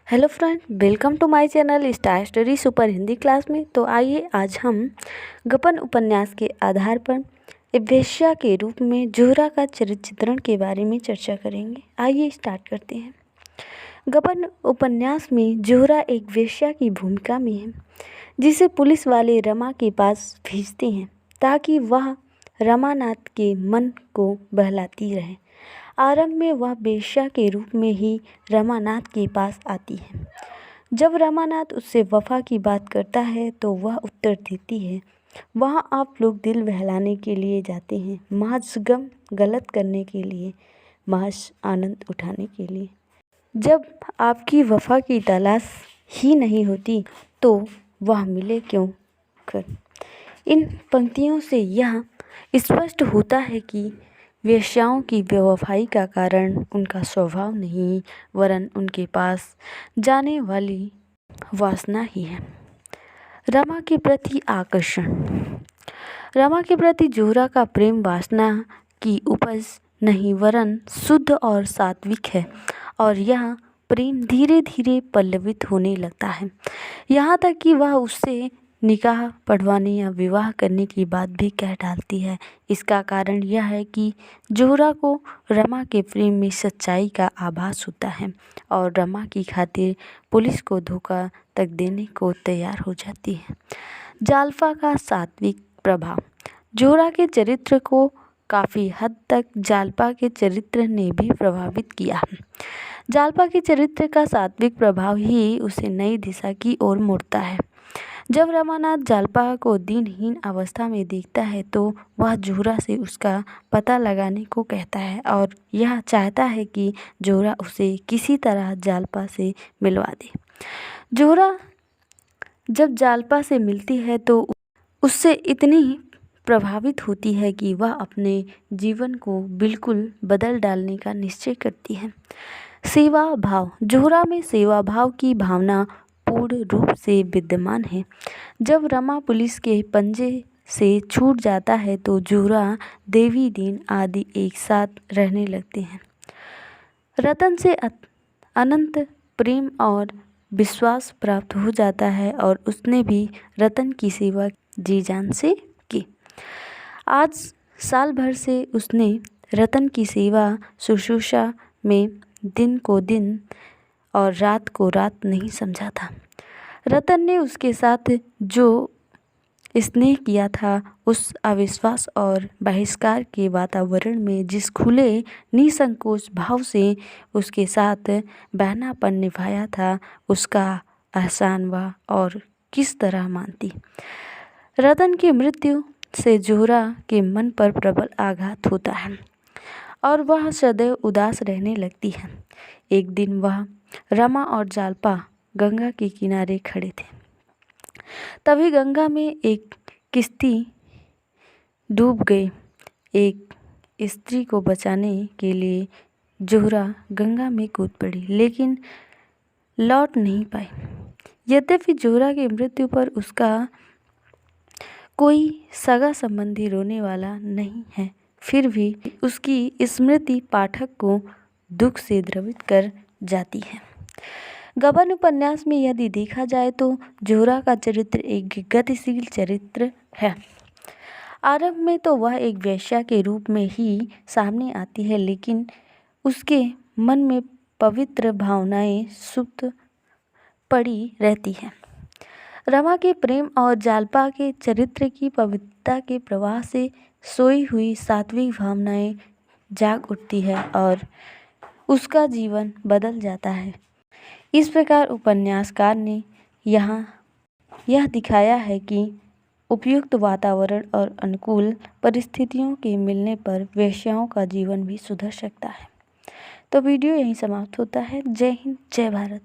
Hello friend, welcome to my channel star story super Hindi class में। तो आइए आज हम गबन उपन्यास के आधार पर एक वेश्या के रूप में जोहरा का चरित्र चित्रण के बारे में चर्चा करेंगे। आइए स्टार्ट करते हैं। गबन उपन्यास में जोहरा एक वेश्या की भूमिका में है, जिसे पुलिस वाले रमा के पास भेजते हैं ताकि वह रमानाथ के मन को बहलाती रहे। आरंभ में वह वेश्या के रूप में ही रमानाथ के पास आती है। जब रमानाथ उससे वफा की बात करता है तो वह उत्तर देती है, वहाँ आप लोग दिल बहलाने के लिए जाते हैं, महज गम गलत करने के लिए, महज आनंद उठाने के लिए। जब आपकी वफा की तलाश ही नहीं होती तो वह मिले क्यों कर। इन पंक्तियों से यह स्पष्ट होता है कि वेश्याओं की बेवफाई का कारण उनका स्वभाव नहीं, वरन उनके पास जाने वाली वासना ही है। रमा के प्रति आकर्षण। रमा के प्रति जोहरा का प्रेम वासना की उपज नहीं, वरन शुद्ध और सात्विक है, और यह प्रेम धीरे धीरे पल्लवित होने लगता है, यहाँ तक कि वह उससे निकाह पढ़वाने या विवाह करने की बात भी कह डालती है। इसका कारण यह है कि जोहरा को रमा के प्रेम में सच्चाई का आभास होता है और रमा की खातिर पुलिस को धोखा तक देने को तैयार हो जाती है। जालपा का सात्विक प्रभाव। जोहरा के चरित्र को काफ़ी हद तक जालपा के चरित्र ने भी प्रभावित किया। जालपा के चरित्र का सात्विक प्रभाव ही उसे नई दिशा की ओर मोड़ता है। जब रमानाथ जालपा को दिनहीन अवस्था में देखता है तो वह जोहरा से उसका पता लगाने को कहता है और यह चाहता है कि जोहरा उसे किसी तरह जालपा से मिलवा दे। जोहरा जब जालपा से मिलती है तो उससे इतनी प्रभावित होती है कि वह अपने जीवन को बिल्कुल बदल डालने का निश्चय करती है। सेवा भाव। जोहरा में सेवा भाव की भावना पूर्ण रूप से विद्यमान है। जब रमा पुलिस के पंजे से छूट जाता है तो जोहरा, देवी दीन आदि एक साथ रहने लगते हैं। रतन से अनंत प्रेम और विश्वास प्राप्त हो जाता है और उसने भी रतन की सेवा जी जान से की। आज साल भर से उसने रतन की सेवा शुश्रूषा में दिन को दिन और रात को रात नहीं समझा था। रतन ने उसके साथ जो स्नेह किया था, उस अविश्वास और बहिष्कार के वातावरण में जिस खुले निसंकोच भाव से उसके साथ बहनापन निभाया था, उसका एहसान वह और किस तरह मानती। रतन की मृत्यु से जोहरा के मन पर प्रबल आघात होता है और वह सदैव उदास रहने लगती है। एक दिन वह, रमा और जालपा गंगा के किनारे खड़े थे। तभी गंगा में एक किश्ती डूब गई। एक स्त्री को बचाने के लिए जोहरा गंगा में कूद पड़ी, लेकिन लौट नहीं पाई। यद्यपि जोहरा की मृत्यु पर उसका कोई सगा संबंधी रोने वाला नहीं है, फिर भी उसकी स्मृति पाठक को दुख से द्रवित कर जाती है। गबन उपन्यास में यदि देखा जाए तो जोहरा का चरित्र एक गतिशील चरित्र है। आरंभ में तो वह एक वेश्या के रूप में ही सामने आती है, लेकिन उसके मन में पवित्र भावनाएं सुप्त पड़ी रहती हैं। रमा के प्रेम और जालपा के चरित्र की पवित्रता के प्रवाह से सोई हुई सात्विक भावनाएं जाग उठती है और उसका जीवन बदल जाता है। इस प्रकार उपन्यासकार ने यहाँ यह दिखाया है कि उपयुक्त वातावरण और अनुकूल परिस्थितियों के मिलने पर वेश्याओं का जीवन भी सुधर सकता है। तो वीडियो यहीं समाप्त होता है। जय हिंद, जय भारत।